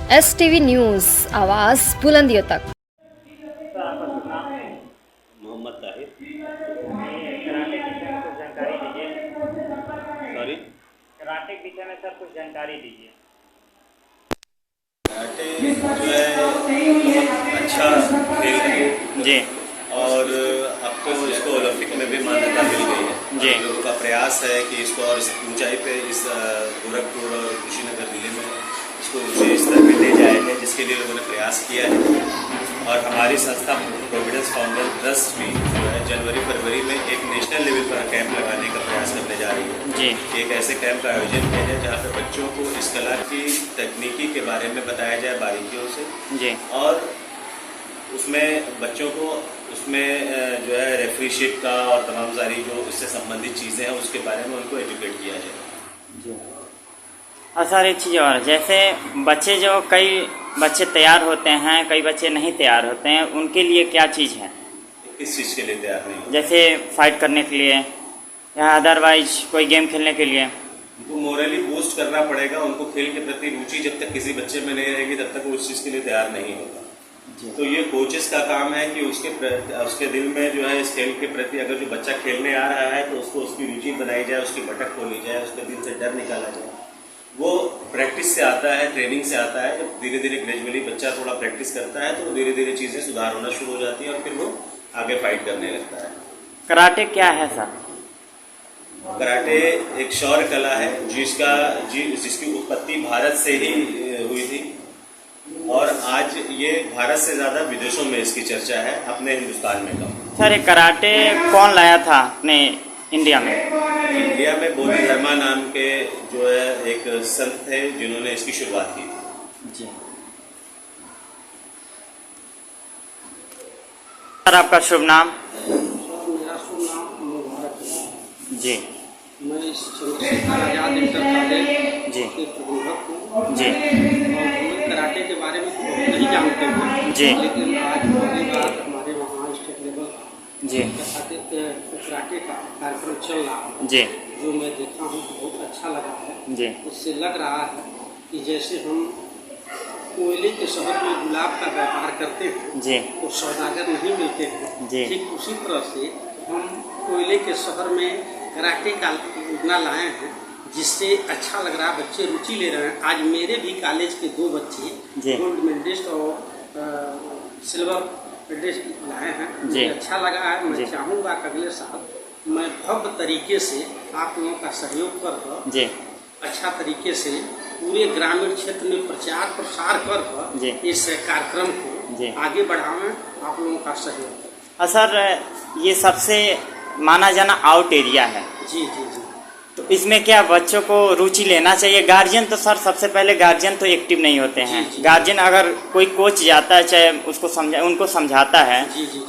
STV news, आवाज़ बुलंदियों तक। Mohammad Tahir. Karate के विषय में कुछ जानकारी दीजिए। सॉरी, कराटे के विषय में सर कुछ जानकारी दीजिए। कराटे जो है बहुत अच्छा खेल है जी और अब तो इसको ओलंपिक में भी मान्यता मिल गई है। जी। लोगों का प्रयास है कि इसको और इस ऊंचाई पे इस गोरखपुर और कुशीनगर जिले में इसको ऊंचे स्तर पे ले जाए हैं, जिसके लिए लोगों ने प्रयास किया है। और हमारी संस्था प्रोविडेंस फाउंडेशन ट्रस्ट भी जो है जनवरी-फरवरी में एक नेशनल लेवल पर कैंप लगाने का प्रयास करने जा रही है। जी एक ऐसे कैंप का आयोजन किया जाए जहाँ पे बच्चों को इस कला की तकनीकी के बारे में बताया जाए बारीकियों से, जी और उसमें बच्चों को उसमें जो है रेफरीशिप का और तमाम सारी जो इससे संबंधित चीज़ें हैं उसके बारे में उनको एजुकेट किया जाए। जी। और सर एक चीज़ और, जैसे बच्चे जो कई बच्चे तैयार होते हैं, कई बच्चे नहीं तैयार होते हैं, उनके लिए क्या चीज़ है? किस चीज़ के लिए तैयार नहीं? जैसे फाइट करने के लिए या अदरवाइज कोई गेम खेलने के लिए? उनको मोरली बूस्ट करना पड़ेगा। उनको खेल के प्रति रुचि जब तक किसी बच्चे में नहीं रहेगी तब तक वो उस चीज़ के लिए तैयार नहीं होगा। तो ये कोचेस का काम है कि उसके दिल में जो है इस खेल के प्रति, अगर जो बच्चा खेलने आ रहा है तो उसको उसकी रुचि बनाई जाए, उसकी भटक खोली जाए, उसके दिल से डर निकाला जाए। वो प्रैक्टिस से आता है, ट्रेनिंग से आता है। जब धीरे धीरे ग्रेजुअली बच्चा थोड़ा प्रैक्टिस करता है तो धीरे धीरे चीज़ें सुधार होना शुरू हो जाती है और फिर वो आगे फाइट करने लगता है। कराटे क्या है सर? कराटे एक शौर्य कला है जिसकी उत्पत्ति भारत से ही हुई थी और आज ये भारत से ज़्यादा विदेशों में इसकी चर्चा है, अपने हिंदुस्तान में कम। सर ये कराटे कौन लाया था अपने इंडिया में? इंडिया में बोधि धर्मा नाम के जो है एक संत थे जिन्होंने इसकी शुरुआत की थी। जी सर, आपका शुभ नाम? मेरा शुभ नाम मुबारक है। जी। मैं इस चंद्रशेखर आजाद इंटर कॉलेज जी के प्रबंधक हूँ। जी और हम कराटे के बारे में तो बहुत नहीं जानते हैं, जी। लेकिन आज पहली बार हमारे वहाँ स्टेट लेवल जी कराटे का कार्यक्रम चल रहा है, जी जो मैं देखा हूँ, बहुत अच्छा लगा है। जी इससे लग रहा है कि जैसे हम कोयले के शहर में गुलाब का व्यापार करते हैं जी तो सौदागर नहीं मिलते हैं, जी। ठीक उसी तरह से हम कोयले के शहर में कराटे का योजना लाए हैं, जिससे अच्छा लग रहा है, बच्चे रुचि ले रहे हैं। आज मेरे भी कॉलेज के 2 बच्चे गोल्ड मेडलिस्ट और सिल्वर मेडलिस्ट लाए हैं। मुझे अच्छा लगा है। मैं चाहूँगा कि अगले साल मैं भव्य तरीके से आप लोगों का सहयोग कर अच्छा तरीके से पूरे ग्रामीण क्षेत्र में प्रचार प्रसार कर इस कार्यक्रम को आगे बढ़ावें। आप लोगों का सहयोग। और सर ये सबसे माना जाना आउट एरिया है। जी जी जी। तो इसमें क्या बच्चों को रुचि लेना चाहिए? गार्जियन तो सर सबसे पहले गार्जियन तो एक्टिव नहीं होते हैं। गार्जियन अगर कोई कोच जाता है, चाहे उसको उनको समझाता है,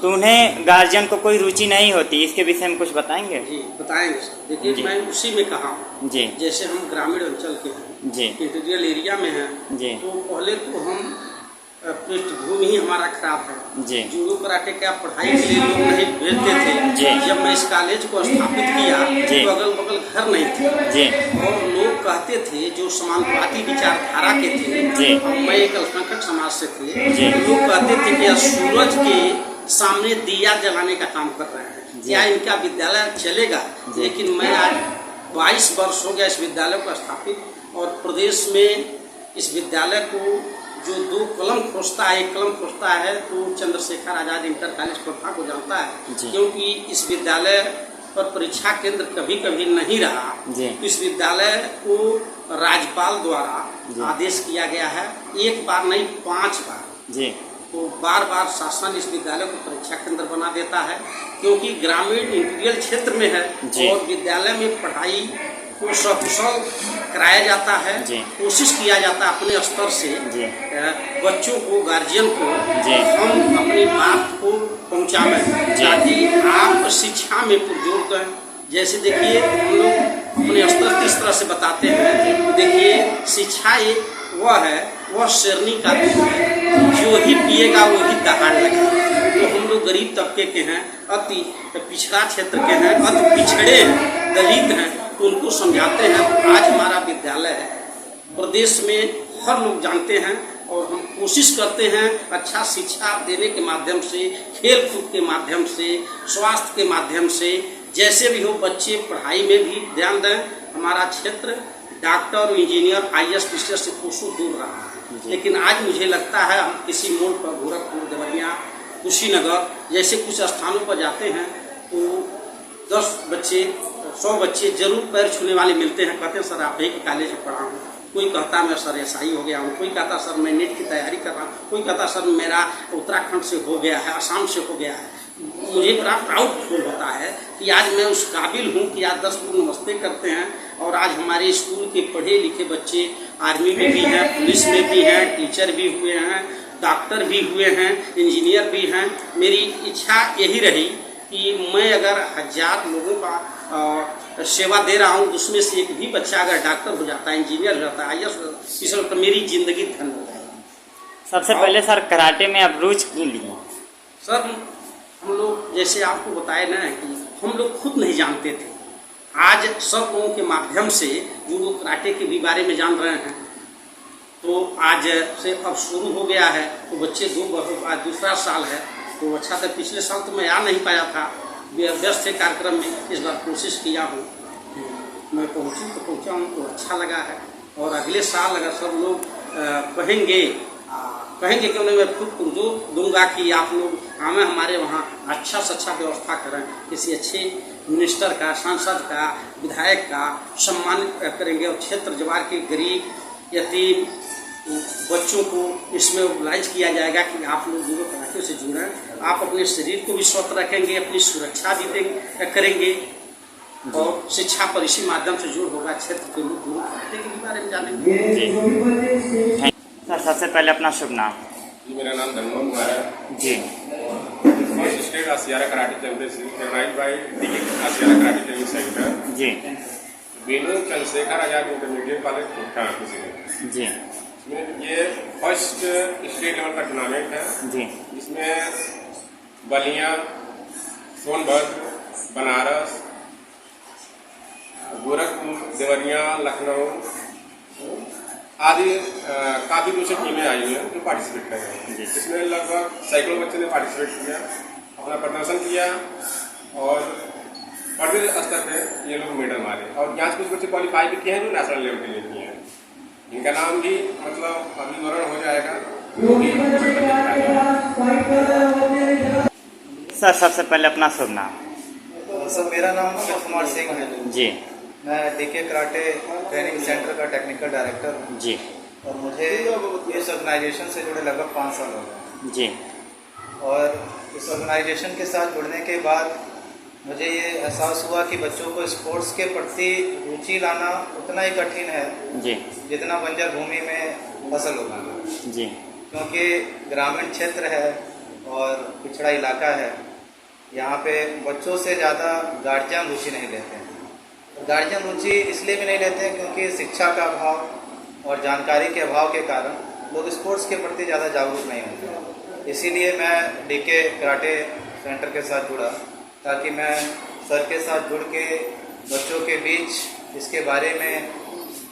तो उन्हें गार्जियन को कोई रुचि नहीं होती। इसके विषय में कुछ बताएंगे? जी बताएंगे सर। देखिए मैं उसी में कहा हूँ जी। जैसे हम ग्रामीण अंचल के हैं जी, इंटीरियर एरिया में हैं जी, तो पहले तो हम पृष्ठभूमि ही हमारा खराब है जी। जूडो कराटे का पढ़ाई के लिए लोग नहीं भेजते थे जी। जब मैं इस कॉलेज को स्थापित किया तो अगल बगल घर नहीं थे जी। और लोग कहते थे जो समानुपाती विचारधारा के थे जी। मैं एक अल्पसंख्यक समाज से थे जी। लोग कहते थे कि सूरज के सामने दिया जलाने का काम कर रहे हैं, क्या इनका विद्यालय चलेगा? लेकिन मैं आज 22 वर्ष हो गया इस विद्यालय को स्थापित और प्रदेश में इस विद्यालय को जो 2 कलम खोजता है, 1 कलम खोजता है तो चंद्रशेखर आजाद इंटर कॉलेज खोखा को जानता है, क्योंकि इस विद्यालय पर परीक्षा केंद्र कभी कभी नहीं रहा। तो इस विद्यालय को राज्यपाल द्वारा आदेश किया गया है, 1 बार नहीं 5 बार। तो बार बार शासन इस विद्यालय को परीक्षा केंद्र बना देता है, क्योंकि ग्रामीण इंटीरियर क्षेत्र में है और विद्यालय में पढ़ाई को सकुशल कराया जाता है। कोशिश किया जाता है अपने स्तर से बच्चों को, गार्जियन को हम अपनी बात को पहुँचावें ताकि आप शिक्षा में पुरजोर करें। जैसे देखिए हम लोग अपने स्तर किस तरह से बताते हैं। देखिए शिक्षा एक वह शेरनी का दूध है, जो ही पिएगा वही दहाड़ लगेगा। तो हम लोग गरीब तबके के हैं, अति पिछड़ा क्षेत्र के हैं, अति पिछड़े हैं, दलित हैं, तो उनको समझाते हैं। आज हमारा विद्यालय है, प्रदेश में हर लोग जानते हैं और हम कोशिश करते हैं अच्छा शिक्षा देने के माध्यम से, खेल कूद के माध्यम से, स्वास्थ्य के माध्यम से, जैसे भी हो बच्चे पढ़ाई में भी ध्यान दें। हमारा क्षेत्र डॉक्टर और इंजीनियर IAS टीचर से कोसों दूर रहा है, लेकिन आज मुझे लगता है हम किसी मोड़ पर गोरखपुर, देवरिया, कुशीनगर जैसे कुछ स्थानों पर जाते हैं तो 10 बच्चे 100 बच्चे जरूर पैर छूने वाले मिलते हैं। कहते हैं सर आप ही के कॉलेज में पढ़ा हूँ, कोई कहता मैं सर SI हो गया हूँ, कोई कहता सर मैं नेट की तैयारी कर रहा हूँ, कोई कहता सर मेरा उत्तराखंड से हो गया है, असम से हो गया है। मुझे बड़ा प्राउड फील होता है कि आज मैं उस काबिल हूँ कि आज 10 लोग नमस्ते करते हैं और आज हमारे स्कूल के पढ़े लिखे बच्चे आर्मी में भी हैं, पुलिस में भी हैं, टीचर भी हुए हैं, डॉक्टर भी हुए हैं, इंजीनियर भी हैं। मेरी इच्छा यही रही कि मैं अगर 1000 लोगों का सेवा दे रहा हूँ, उसमें से एक भी बच्चा अगर डॉक्टर हो जाता है, इंजीनियर हो जाता है, IAS हो जाता है, तो मेरी जिंदगी धन्य हो जाएगी। सबसे पहले सर कराटे में आप रुचि क्यों लिए? सर हम लोग जैसे आपको बताए ना कि हम लोग खुद नहीं जानते थे, आज सब लोगों के माध्यम से जूडो कराटे के भी बारे में जान रहे हैं। तो आज से अब शुरू हो गया है तो बच्चे आज दूसरा साल है तो अच्छा था। पिछले साल तो मैं आ नहीं पाया था, व्यस्त थे कार्यक्रम में। इस बार कोशिश किया हूँ, मैं पहुँचा हूँ तो अच्छा लगा है। और अगले साल अगर सब लोग कहेंगे क्यों नहीं, मैं खुद जो दूंगा कि आप लोग हमें हमारे वहाँ अच्छा से अच्छा व्यवस्था करें, किसी अच्छे मिनिस्टर का, सांसद का, विधायक का सम्मान करेंगे और क्षेत्र जवार के गरीब यतीम बच्चों को इसमें मोबिलाइज किया जाएगा कि आप लोग जूडो कराटे से जुड़ें। आप अपने शरीर को भी स्वस्थ रखेंगे, अपनी सुरक्षा भी करेंगे और शिक्षा पर इसी माध्यम से जोड़ होगा। क्षेत्र के लोग जूडो कराटे के बारे में जानेंगे। सर सबसे पहले अपना शुभ नाम। जी मेरा नाम धनमोहन कुमार है जी। First state Asiyara karate championship organized by Asiyara karate training centre जी। वेणु चंद्रशेखर आजाद इंटरमीडिएट कॉलेज कोटा जी। ये फर्स्ट स्टेट लेवल का टूर्नामेंट है जी। इसमें बलिया, सोनभद्र, बनारस, गोरखपुर, देवरिया, लखनऊ आदि काफ़ी दूसरी टीमें आई हुई हैं जो पार्टिसिपेट कर रहे हैं। इसमें लगभग सैकड़ों बच्चों ने पार्टिसिपेट किया, अपना प्रदर्शन किया और बड़े स्तर पे ये लोग मेडल मारे। और यहाँ से कुछ बच्चे क्वालिफाई भी किए हैं जो नेशनल लेवल के लिए किए हैं। इनका नाम भी मतलब अभी विवरण हो जाएगा। सर सबसे पहले अपना शुभ नाम। सर मेरा नाम अमित कुमार सिंह है जी। मैं DK कराटे ट्रेनिंग सेंटर का टेक्निकल डायरेक्टर हूँ जी। और मुझे इस ऑर्गेनाइजेशन से जुड़े लगभग 5 साल हो गए जी। और इस ऑर्गेनाइजेशन के साथ जुड़ने के बाद मुझे ये एहसास हुआ कि बच्चों को स्पोर्ट्स के प्रति रुचि लाना उतना ही कठिन है जी। जितना बंजर भूमि में फसल उगाना, जी। क्योंकि ग्रामीण क्षेत्र है और पिछड़ा इलाका है। यहाँ पे बच्चों से ज़्यादा गार्जियन रुचि नहीं लेते हैं। गार्जियन रुचि इसलिए भी नहीं लेते हैं क्योंकि शिक्षा का अभाव और जानकारी के अभाव के कारण लोग स्पोर्ट्स के प्रति ज़्यादा जागरूक नहीं होते। इसीलिए मैं DK कराटे सेंटर के साथ जुड़ा ताकि मैं सर के साथ जुड़ के बच्चों के बीच इसके बारे में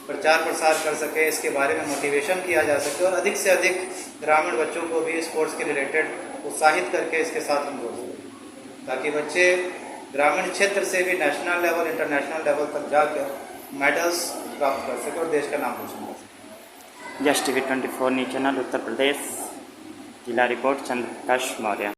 प्रचार प्रसार कर सके, इसके बारे में मोटिवेशन किया जा सके और अधिक से अधिक ग्रामीण बच्चों को भी स्पोर्ट्स के रिलेटेड उत्साहित करके इसके साथ हम जोड़ सकें ताकि बच्चे ग्रामीण क्षेत्र से भी नेशनल लेवल, इंटरनेशनल लेवल तक जाकर मेडल्स प्राप्त कर सके और देश का नाम रोशन कर सके। Yes TV 24 news channel Uttar Pradesh, जिला रिपोर्ट चंद्रप्रकाश मौर्य।